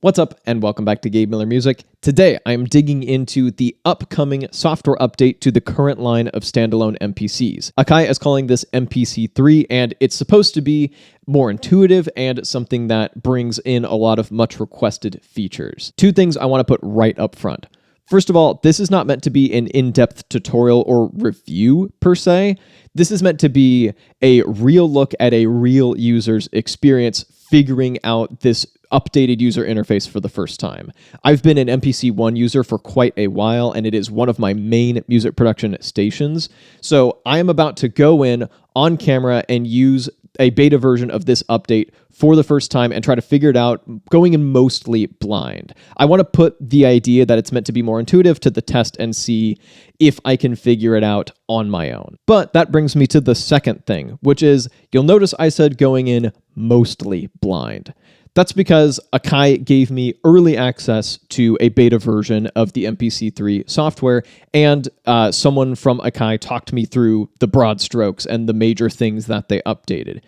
What's up, and welcome back to Gabe Miller Music. Today, I'm digging into the upcoming software update to the current line of standalone MPCs. Akai is calling this MPC3, and it's supposed to be more intuitive and something that brings in a lot of much requested features. Two things I want to put right up front. First of all, this is not meant to be an in-depth tutorial or review per se. This is meant to be a real look at a real user's experience figuring out this updated user interface for the first time. I've been an MPC1 user for quite a while, and it is one of my main music production stations. So I am about to go in on camera and use a beta version of this update for the first time and try to figure it out, going in mostly blind. I want to put the idea that it's meant to be more intuitive to the test and see if I can figure it out on my own. But that brings me to the second thing, which is, you'll notice I said going in mostly blind. That's because Akai gave me early access to a beta version of the MPC3 software, and someone from Akai talked me through the broad strokes and the major things that they updated.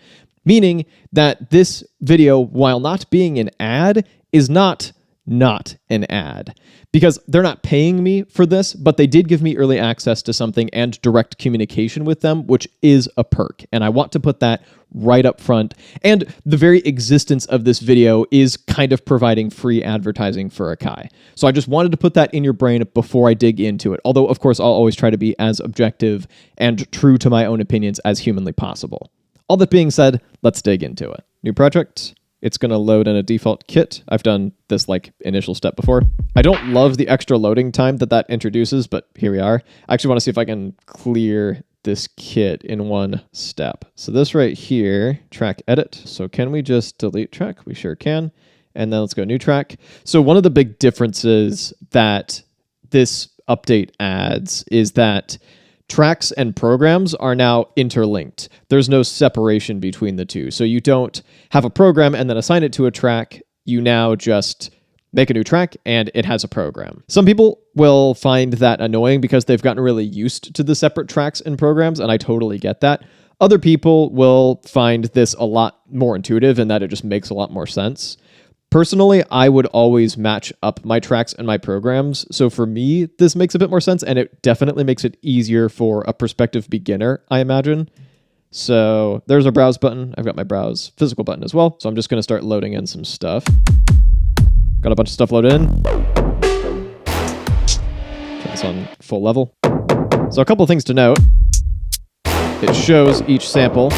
Meaning that this video, while not being an ad, is not an ad. Because they're not paying me for this, but they did give me early access to something and direct communication with them, which is a perk. And I want to put that right up front. And the very existence of this video is kind of providing free advertising for Akai. So I just wanted to put that in your brain before I dig into it. Although, of course, I'll always try to be as objective and true to my own opinions as humanly possible. All that being said, let's dig into it. New project. It's going to load in a default kit. I've done this initial step before. I don't love the extra loading time that introduces, but here we are. I actually want to see if I can clear this kit in one step. So this right here, track edit. So can we just delete track? We sure can. And then let's go new track. So one of the big differences that this update adds is that tracks and programs are now interlinked. There's no separation between the two. So you don't have a program and then assign it to a track. You now just make a new track and it has a program. Some people will find that annoying because they've gotten really used to the separate tracks and programs, and I totally get that. Other people will find this a lot more intuitive and that it just makes a lot more sense. Personally, I would always match up my tracks and my programs. So for me, this makes a bit more sense, and it definitely makes it easier for a prospective beginner, I imagine. So there's our browse button. I've got my browse physical button as well. So I'm just going to start loading in some stuff. Got a bunch of stuff loaded in. Turn this on full level. So a couple things to note. It shows each sample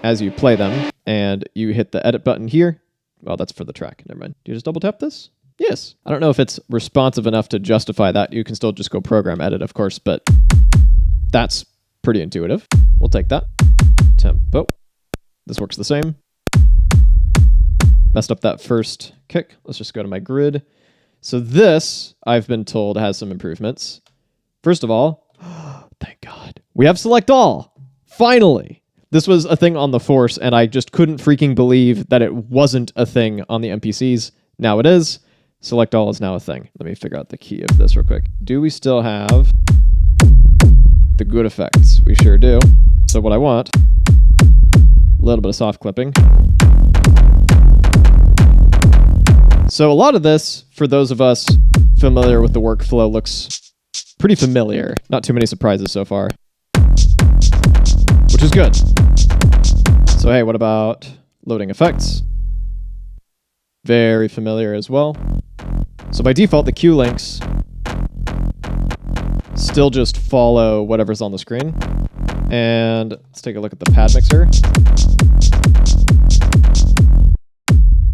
as you play them, and you hit the edit button here. Well, that's for the track. Never mind. Do you just double tap this? Yes. I don't know if it's responsive enough to justify that. You can still just go program edit, of course, but that's pretty intuitive. We'll take that. Tempo. This works the same. Messed up that first kick. Let's just go to my grid. So this, I've been told, has some improvements. First of all, thank God, we have select all. Finally. This was a thing on the Force, and I just couldn't freaking believe that it wasn't a thing on the MPCs. Now it is. Select all is now a thing. Let me figure out the key of this real quick. Do we still have the good effects? We sure do. So what I want, a little bit of soft clipping. So a lot of this, for those of us familiar with the workflow, looks pretty familiar. Not too many surprises so far, which is good. So hey, what about loading effects? Very familiar as well. So by default, the cue links still just follow whatever's on the screen. And let's take a look at the pad mixer.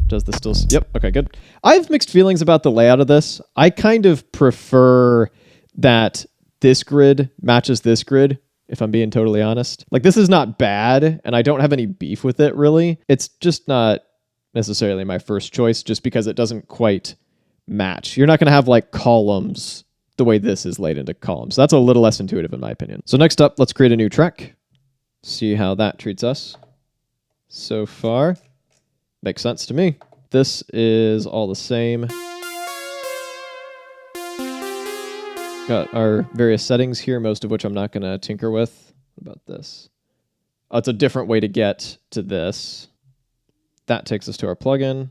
Does this still... Yep, okay, good. I have mixed feelings about the layout of this. I kind of prefer that this grid matches this grid, if I'm being totally honest. This is not bad, and I don't have any beef with it, really. It's just not necessarily my first choice, just because it doesn't quite match. You're not going to have, columns the way this is laid into columns. That's a little less intuitive, in my opinion. So next up, let's create a new track. See how that treats us. So far, makes sense to me. This is all the same. Got our various settings here, most of which I'm not going to tinker with. What about this? Oh, it's a different way to get to this. That takes us to our plugin.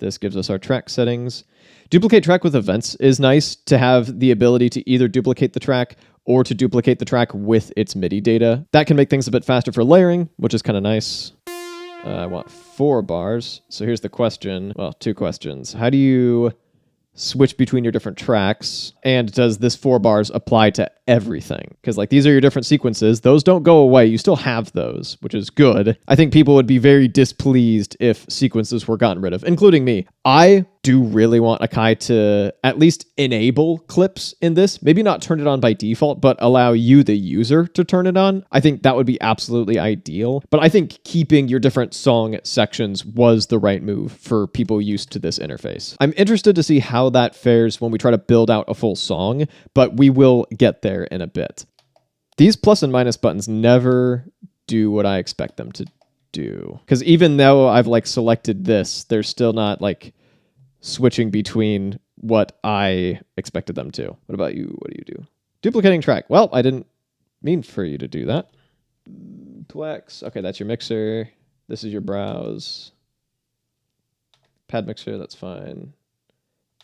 This gives us our track settings. Duplicate track with events is nice to have the ability to either duplicate the track or to duplicate the track with its MIDI data. That can make things a bit faster for layering, which is kind of nice. I want 4 bars. So here's the question. Well, 2 questions. How do you switch between your different tracks? And does this 4 bars apply to everything? Because like these are your different sequences. Those don't go away. You still have those, which is good. I think people would be very displeased if sequences were gotten rid of, including me. I do really want Akai to at least enable clips in this. Maybe not turn it on by default, but allow you, the user, to turn it on. I think that would be absolutely ideal. But I think keeping your different song sections was the right move for people used to this interface. I'm interested to see how that fares when we try to build out a full song, but we will get there in a bit. These plus and minus buttons never do what I expect them to do. Because even though I've like selected this, they're still not like switching between what I expected them to. What about you? What do you do? Duplicating track. Well, I didn't mean for you to do that. Twex. Okay, that's your mixer. This is your browse. Pad mixer, that's fine.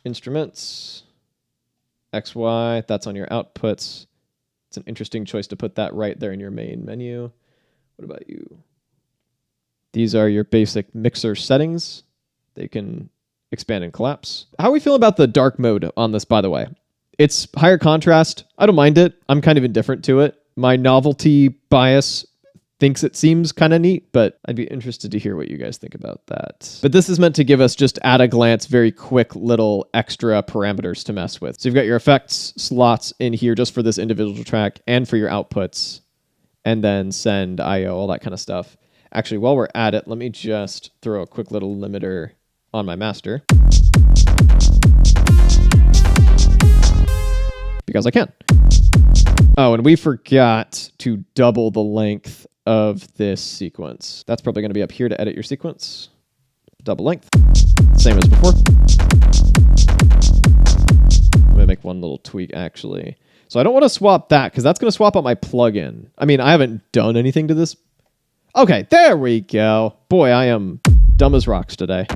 Instruments. XY, that's on your outputs. It's an interesting choice to put that right there in your main menu. What about you? These are your basic mixer settings. They can expand and collapse. How are we feeling about the dark mode on this, by the way? It's higher contrast. I don't mind it. I'm kind of indifferent to it. My novelty bias thinks it seems kind of neat, but I'd be interested to hear what you guys think about that. But this is meant to give us just at a glance, very quick little extra parameters to mess with. So you've got your effects slots in here just for this individual track and for your outputs, and then send, IO, all that kind of stuff. Actually, while we're at it, let me just throw a quick little limiter on my master. Because I can. Oh, and we forgot to double the length of this sequence. That's probably going to be up here to edit your sequence. Double length. Same as before. I'm going to make one little tweak, actually. So I don't want to swap that, because that's going to swap out my plugin. I mean, I haven't done anything to this. Okay, there we go. Boy, I am dumb as rocks today.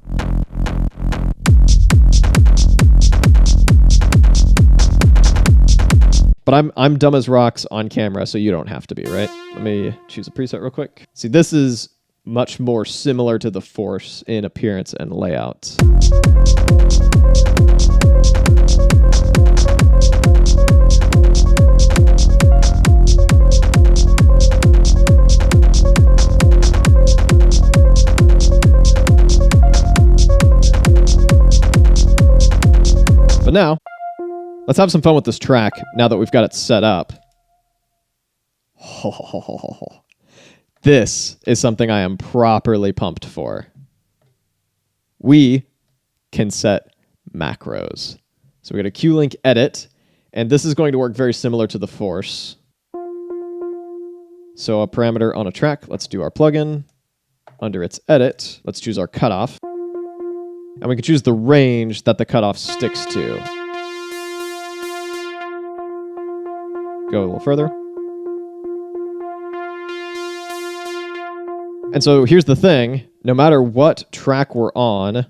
But I'm dumb as rocks on camera, so you don't have to be, right? Let me choose a preset real quick. See, this is much more similar to the Force in appearance and layout. But now, let's have some fun with this track now that we've got it set up. This is something I am properly pumped for. We can set macros. So we got a Q-Link edit, and this is going to work very similar to the Force. So a parameter on a track, let's do our plugin. Under its edit, let's choose our cutoff. And we can choose the range that the cutoff sticks to. Go a little further. And so here's the thing. No matter what track we're on,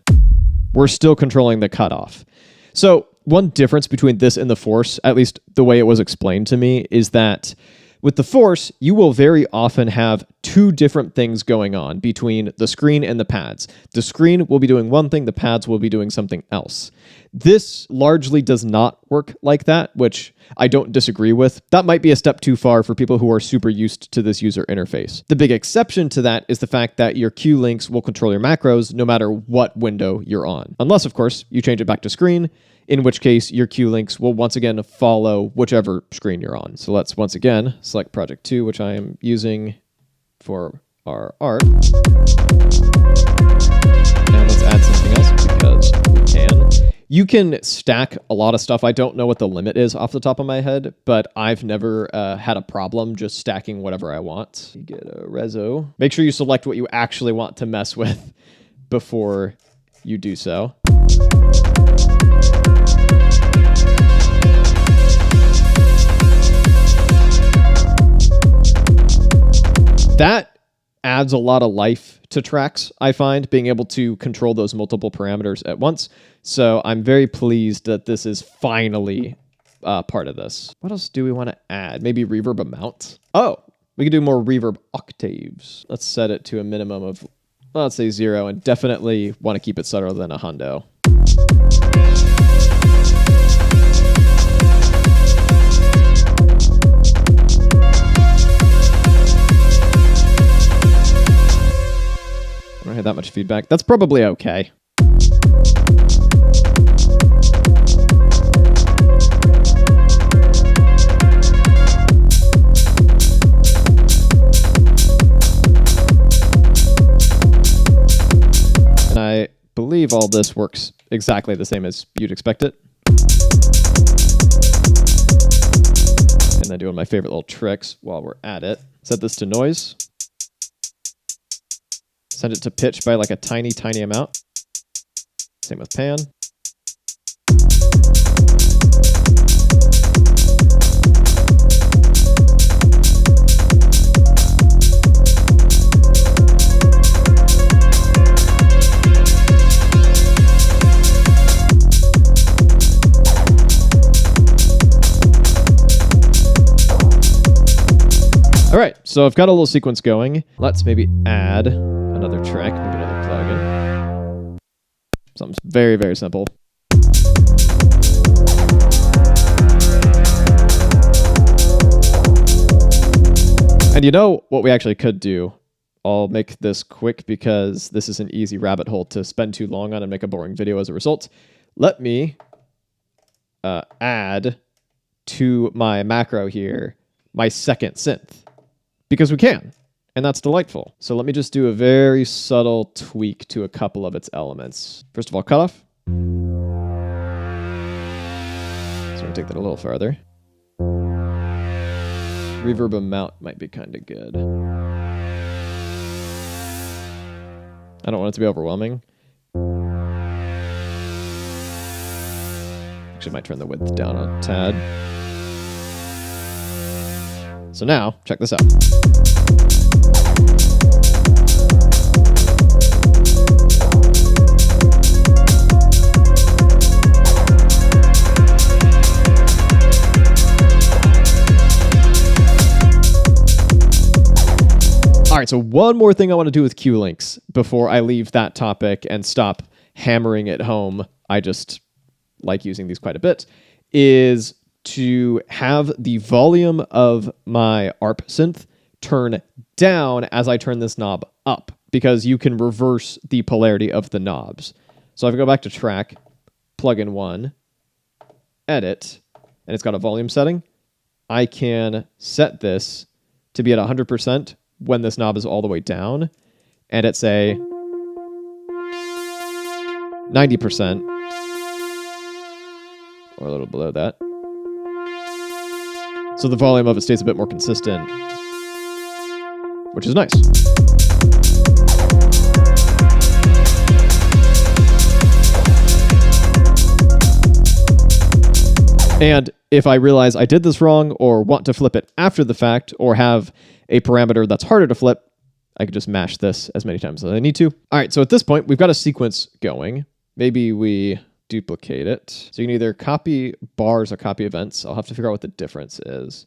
we're still controlling the cutoff. So one difference between this and the Force, at least the way it was explained to me, is that with the Force, you will very often have 2 different things going on between the screen and the pads. The screen will be doing one thing, the pads will be doing something else. This largely does not work like that, which I don't disagree with. That might be a step too far for people who are super used to this user interface. The big exception to that is the fact that your Q-links will control your macros no matter what window you're on. Unless, of course, you change it back to screen, in which case your Q-links will once again follow whichever screen you're on. So let's once again select Project 2, which I am using for our art. And let's add something else because we can. You can stack a lot of stuff. I don't know what the limit is off the top of my head, but I've never had a problem just stacking whatever I want. You get a reso. Make sure you select what you actually want to mess with before you do so. That adds a lot of life to tracks, I find, being able to control those multiple parameters at once. So I'm very pleased that this is finally part of this. What else do we want to add? Maybe reverb amount? Oh, we can do more reverb octaves. Let's set it to a minimum of, well, let's say 0, and definitely want to keep it subtler than a hundo. I don't have that much feedback. That's probably okay. And I believe all this works exactly the same as you'd expect it. And then doing my favorite little tricks while we're at it. Set this to noise. Set it to pitch by like a tiny, tiny amount. Same with pan. All right, so I've got a little sequence going. Let's maybe add another track, maybe another plugin. Something very, very simple. And you know what we actually could do? I'll make this quick because this is an easy rabbit hole to spend too long on and make a boring video as a result. Let me add to my macro here my second synth. Because we can, and that's delightful. So let me just do a very subtle tweak to a couple of its elements. First of all, cutoff. So I'm gonna take that a little farther. Reverb amount might be kind of good. I don't want it to be overwhelming. Actually, might turn the width down a tad. So now, check this out. All right, so one more thing I want to do with Q-links before I leave that topic and stop hammering it home. I just like using these quite a bit, is to have the volume of my ARP synth turn down as I turn this knob up, because you can reverse the polarity of the knobs. So if I go back to track, plugin 1, edit, and it's got a volume setting, I can set this to be at 100% when this knob is all the way down, and at say 90%, or a little below that. So the volume of it stays a bit more consistent, which is nice. And if I realize I did this wrong or want to flip it after the fact or have a parameter that's harder to flip, I could just mash this as many times as I need to. All right, so at this point, we've got a sequence going. Maybe we duplicate it. So you can either copy bars or copy events. I'll have to figure out what the difference is.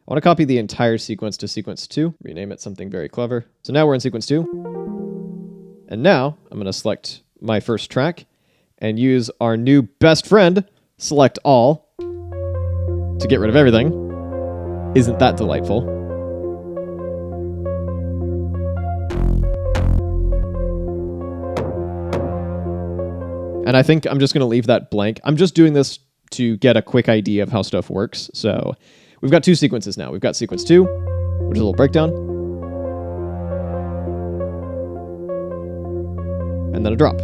I want to copy the entire sequence to sequence 2, rename it something very clever. So now we're in sequence 2. And now I'm going to select my first track and use our new best friend, select all, to get rid of everything. Isn't that delightful? And I think I'm just going to leave that blank. I'm just doing this to get a quick idea of how stuff works. So we've got 2 sequences now. We've got sequence 2, which is a little breakdown, and then a drop.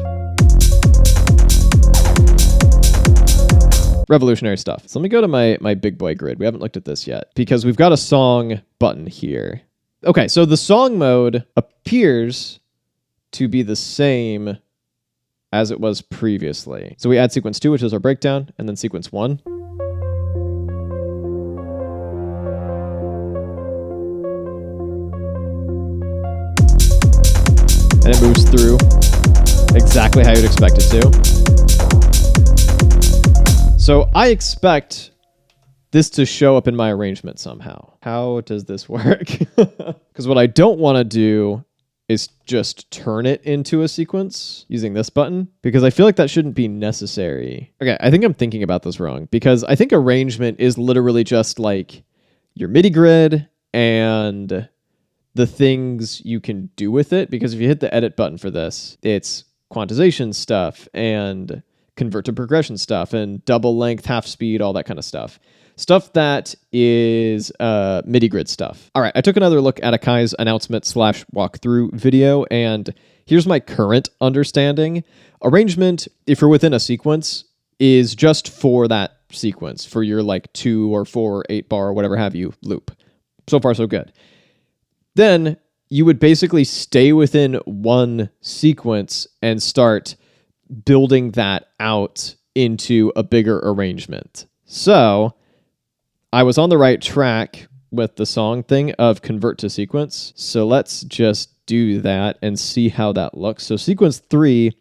Revolutionary stuff. So let me go to my big boy grid. We haven't looked at this yet because we've got a song button here. Okay, so the song mode appears to be the same as it was previously. So we add sequence 2, which is our breakdown, and then sequence 1. and it moves through exactly how you'd expect it to. So I expect this to show up in my arrangement somehow. How does this work? Because what I don't want to do is just turn it into a sequence using this button, because I feel like that shouldn't be necessary. Okay, I think I'm thinking about this wrong, because I think arrangement is literally just like your MIDI grid and the things you can do with it. Because if you hit the edit button for this, it's quantization stuff and convert to progression stuff and double length, half speed, all that kind of stuff. Stuff that is MIDI grid stuff. All right, I took another look at Akai's announcement / walkthrough video, and here's my current understanding. Arrangement, if you're within a sequence, is just for that sequence, for your like 2 or 4 or 8 bar or whatever have you loop. So far, so good. Then you would basically stay within one sequence and start building that out into a bigger arrangement. So I was on the right track with the song thing of convert to sequence. So let's just do that and see how that looks. So sequence 3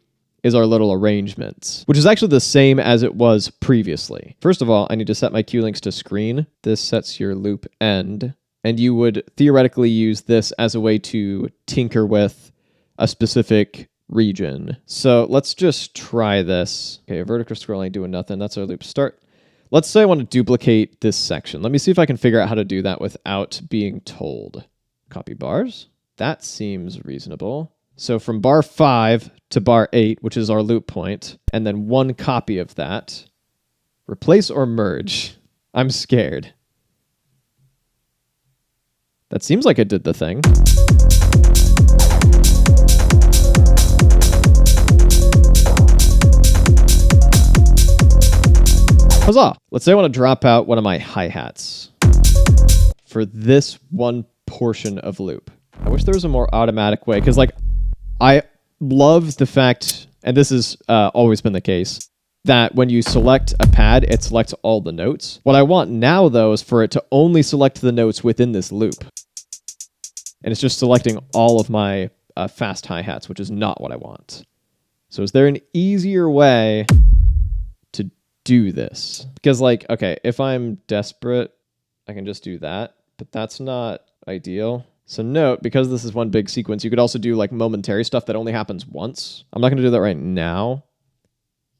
is our little arrangement, which is actually the same as it was previously. First of all, I need to set my cue links to screen. This sets your loop end, and you would theoretically use this as a way to tinker with a specific region. So let's just try this. Okay, vertical scrolling doing nothing. That's our loop start. Let's say I want to duplicate this section. Let me see if I can figure out how to do that without being told. Copy bars. That seems reasonable. So from bar 5 to bar 8, which is our loop point, and then one copy of that. Replace or merge? I'm scared. That seems like it did the thing. Huzzah! Let's say I want to drop out one of my hi-hats for this one portion of loop. I wish there was a more automatic way, because like I love the fact, and this has always been the case, that when you select a pad, it selects all the notes. What I want now, though, is for it to only select the notes within this loop. And it's just selecting all of my fast hi-hats, which is not what I want. So is there an easier way to do this? Because like, okay, if I'm desperate, I can just do that, but that's not ideal. So note, because this is one big sequence, you could also do like momentary stuff that only happens once. I'm not going to do that right now,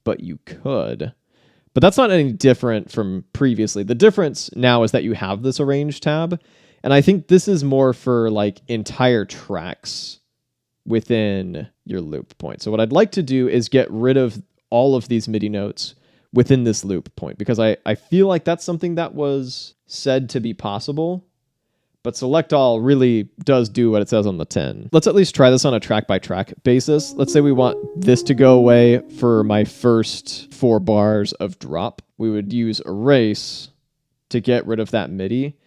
but you could. But that's not any different from previously. The difference now is that you have this arrange tab, and I think this is more for like entire tracks within your loop point. So what I'd like to do is get rid of all of these MIDI notes within this loop point, because I feel like that's something that was said to be possible, but select all really does do what it says on the tin. Let's at least try this on a track by track basis. Let's say we want this to go away for my first 4 bars of drop. We would use erase to get rid of that MIDI.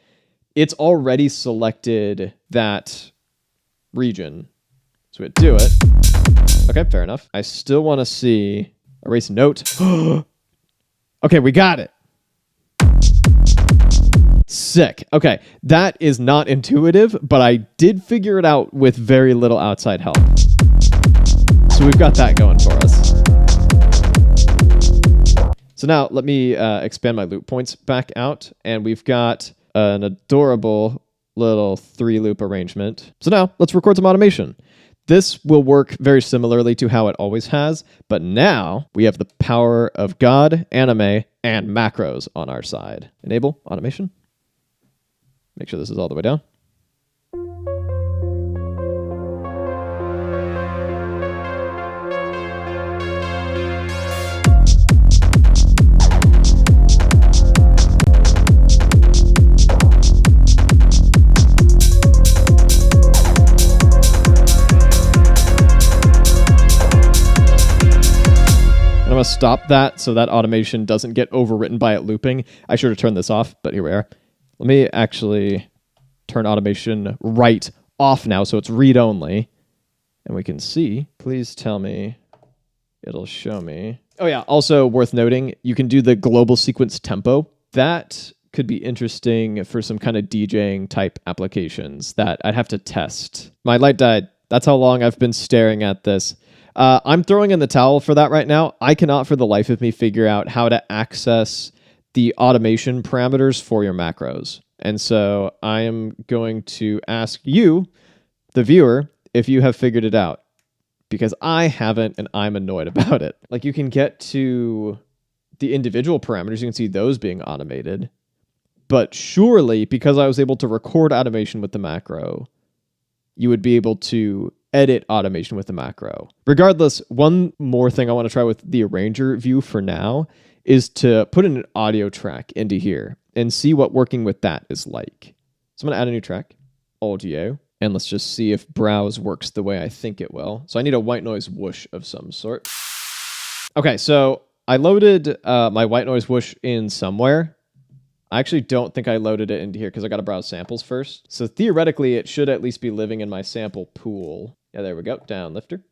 It's already selected that region, so we'd do it. Okay, fair enough. I still want to see erase note. Okay, we got it. Sick. Okay, that is not intuitive, but I did figure it out with very little outside help. So we've got that going for us. So now let me expand my loop points back out, and we've got an adorable little 3-loop arrangement. So now let's record some automation. This will work very similarly to how it always has, but now we have the power of God, anime, and macros on our side. Enable automation. Make sure this is all the way down. I'm going to stop that so that automation doesn't get overwritten by it looping. I should have turned this off, but here we are. Let me actually turn automation right off now so it's read only. And we can see, please tell me, it'll show me. Oh yeah, also worth noting, you can do the global sequence tempo. That could be interesting for some kind of DJing type applications that I'd have to test. My light died That's how long I've been staring at this. I'm throwing in the towel for that right now. I cannot for the life of me figure out how to access the automation parameters for your macros. And so I am going to ask you, the viewer, if you have figured it out, because I haven't and I'm annoyed about it. Like, you can get to the individual parameters, you can see those being automated, but surely because I was able to record automation with the macro, you would be able to edit automation with the macro. Regardless, one more thing I want to try with the arranger view for now is to put in an audio track into here and see what working with that is like. So I'm going to add a new track, audio, and let's just see if browse works the way I think it will. So I need a white noise whoosh of some sort. Okay, so I loaded my white noise whoosh in somewhere. I actually don't think I loaded it into here because I got to browse samples first. So theoretically, it should at least be living in my sample pool. Yeah, there we go. Down lifter.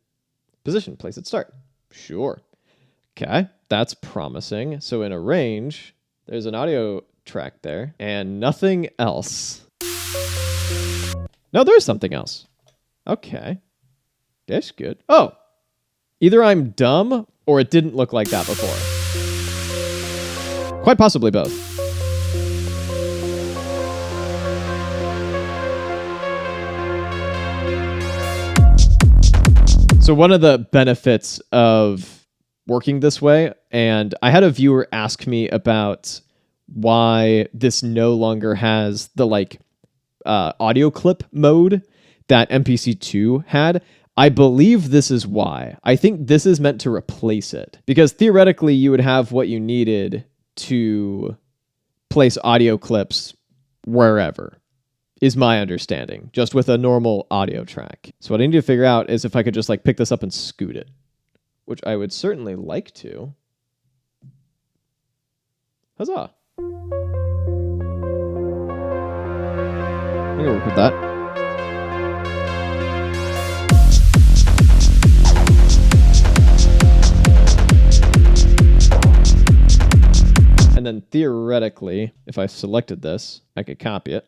Position, place at start. Sure. Okay, that's promising. So in arrange, there's an audio track there and nothing else. No, there's something else. Okay. That's good. Oh, either I'm dumb or it didn't look like that before. Quite possibly both. So one of the benefits of working this way, and I had a viewer ask me about why this no longer has the audio clip mode that MPC2 had. I believe this is why. I think this is meant to replace it, because theoretically you would have what you needed to place audio clips wherever, is my understanding, just with a normal audio track. So what I need to figure out is if I could just pick this up and scoot it, which I would certainly like to. Huzzah. I'm gonna work with that. And then theoretically, if I selected this, I could copy it,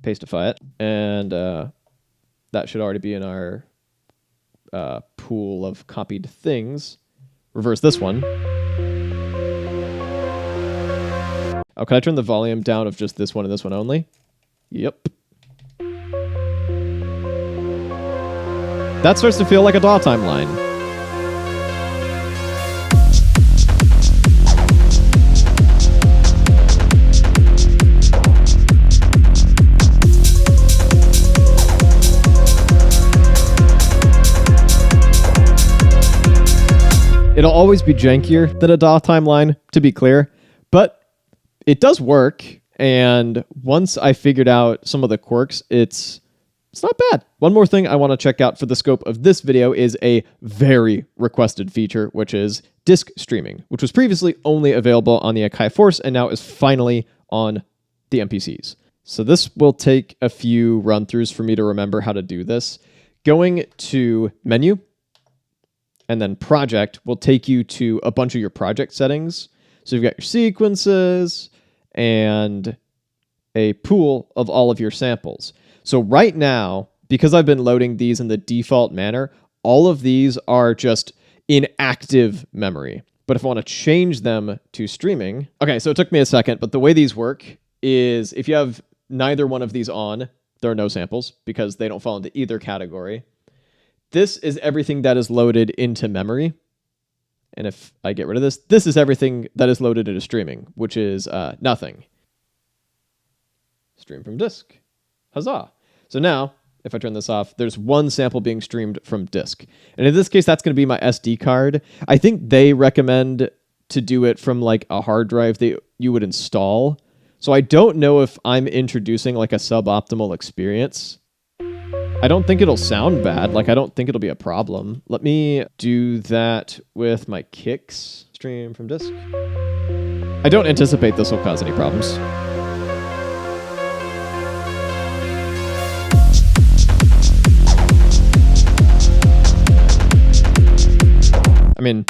pastify it, and that should already be in our pool of copied things. Reverse this one. Oh, can I turn the volume down of just this one and this one only? Yep. That starts to feel like a DAW timeline. It'll always be jankier than a DAW timeline, to be clear, but it does work. And once I figured out some of the quirks, it's not bad. One more thing I want to check out for the scope of this video is a very requested feature, which is disk streaming, which was previously only available on the Akai Force and now is finally on the MPCs. So this will take a few run-throughs for me to remember how to do this. Going to menu, and then project will take you to a bunch of your project settings. So you've got your sequences and a pool of all of your samples. So right now, because I've been loading these in the default manner, all of these are just in active memory. But if I want to change them to streaming, okay, so it took me a second, but the way these work is if you have neither one of these on, there are no samples because they don't fall into either category. This is everything that is loaded into memory. And if I get rid of this, this is everything that is loaded into streaming, which is nothing. Stream from disk. Huzzah. So now, if I turn this off, there's one sample being streamed from disk. And in this case, that's going to be my SD card. I think they recommend to do it from a hard drive that you would install. So I don't know if I'm introducing a suboptimal experience. I don't think it'll sound bad. I don't think it'll be a problem. Let me do that with my kicks. Stream from disk. I don't anticipate this will cause any problems. I mean,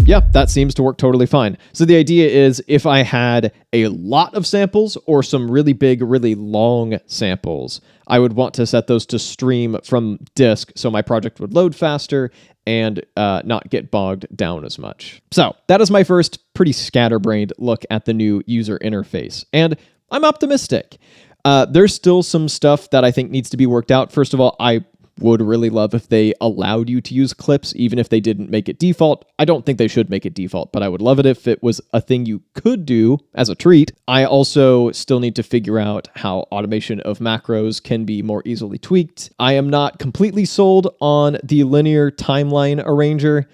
Yeah, that seems to work totally fine. So the idea is if I had a lot of samples or some really big, really long samples, I would want to set those to stream from disk so my project would load faster and not get bogged down as much. So that is my first pretty scatterbrained look at the new user interface, and I'm optimistic. There's still some stuff that I think needs to be worked out. First of all, I would really love if they allowed you to use clips, even if they didn't make it default. I don't think they should make it default, but I would love it if it was a thing you could do as a treat. I also still need to figure out how automation of macros can be more easily tweaked. I am not completely sold on the linear timeline arranger.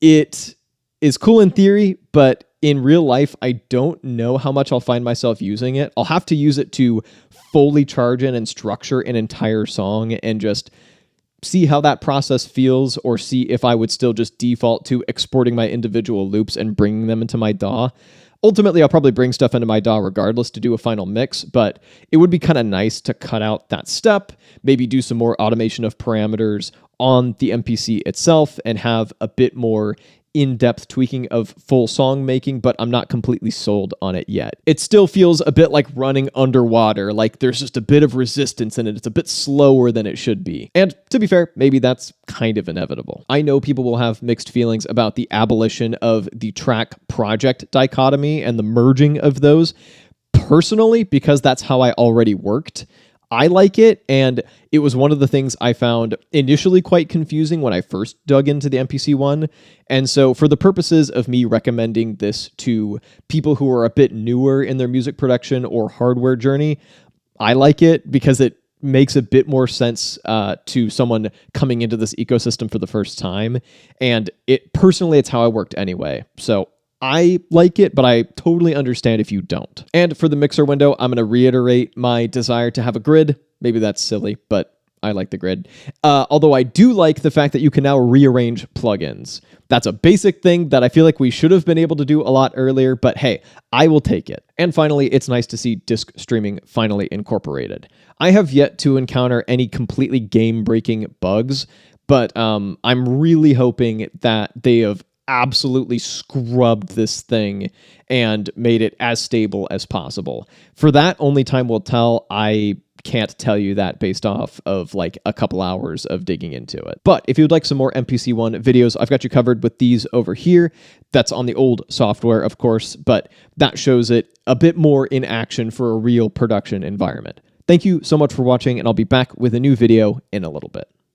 It is cool in theory, but in real life, I don't know how much I'll find myself using it. I'll have to use it to fully charge in and structure an entire song and just see how that process feels, or see if I would still just default to exporting my individual loops and bringing them into my DAW. Ultimately, I'll probably bring stuff into my DAW regardless to do a final mix, but it would be kind of nice to cut out that step, maybe do some more automation of parameters on the MPC itself, and have a bit more in-depth tweaking of full song making, but I'm not completely sold on it yet. It still feels a bit like running underwater, like there's just a bit of resistance in it. It's a bit slower than it should be. And to be fair, maybe that's kind of inevitable. I know people will have mixed feelings about the abolition of the track project dichotomy and the merging of those. Personally, because that's how I already worked, I like it, and it was one of the things I found initially quite confusing when I first dug into the MPC1. And so for the purposes of me recommending this to people who are a bit newer in their music production or hardware journey, I like it because it makes a bit more sense to someone coming into this ecosystem for the first time. And personally, it's how I worked anyway. So I like it, but I totally understand if you don't. And for the mixer window, I'm going to reiterate my desire to have a grid. Maybe that's silly, but I like the grid. Although I do like the fact that you can now rearrange plugins. That's a basic thing that I feel like we should have been able to do a lot earlier, but hey, I will take it. And finally, it's nice to see disk streaming finally incorporated. I have yet to encounter any completely game-breaking bugs, but I'm really hoping that they have absolutely scrubbed this thing and made it as stable as possible. For that, only time will tell. I can't tell you that based off of like a couple hours of digging into it. But if you'd like some more MPC1 videos, I've got you covered with these over here. That's on the old software, of course, but that shows it a bit more in action for a real production environment. Thank you so much for watching, and I'll be back with a new video in a little bit.